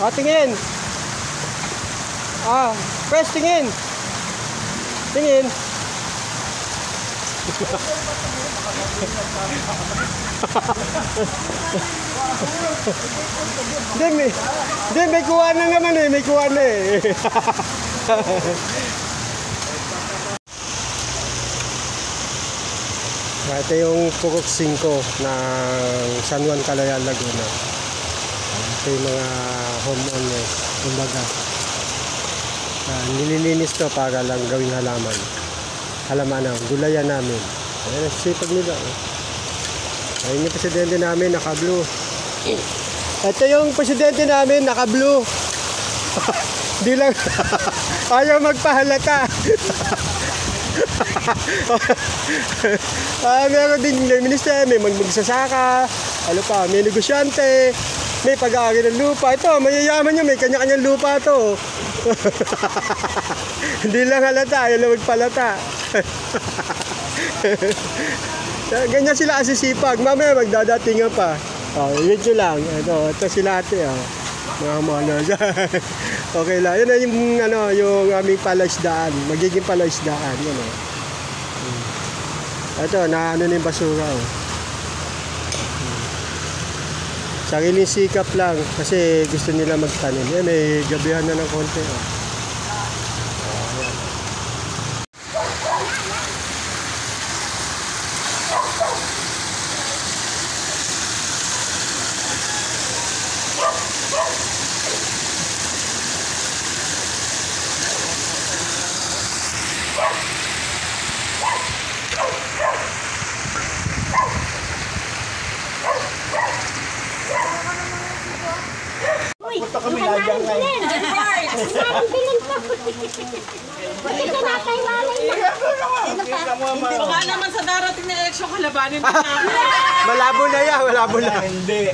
Ah, tingin. Ah, press, tingin. Tingin. May kuha na naman eh, may kuha na eh. Ito yung Purok 5 ng San Juan, Calayan, Laguna. Ito yung mga homeowners, kumbaga. Nililinis to para lang gawing halaman. Halamanan, gulayan namin. Ayan, sipag nila. Ayun yung presidente namin, naka-blue. Ito yung presidente namin, naka-blue. Di lang, ayaw magpahalata. Meron din minister, may magsasaka, ano pa, may negosyante, may pag-aari ng lupa. Ito, mayayaman nyo, may kanya-kanyang lupa to. Hindi lang halata, ayaw lang magpalata. Ganyan sila asisipag. Mamaya magdadatingan pa. Oh, yun lang. Ito sila ate. Oh. Mga mano. Okay lang. Yun na yung, yung aming palaisdaan. Magiging palaisdaan. Yun, oh. Ito, na na yung basura. Oh. Sariling sikap lang. Kasi gusto nila magtanim. May gabihan na ng konti. Oh. Punta kami lagyan ngayon. Baka naman sa darating na eleksyon, kalabanin na namin. Malabo na yan, malabo na. Hindi.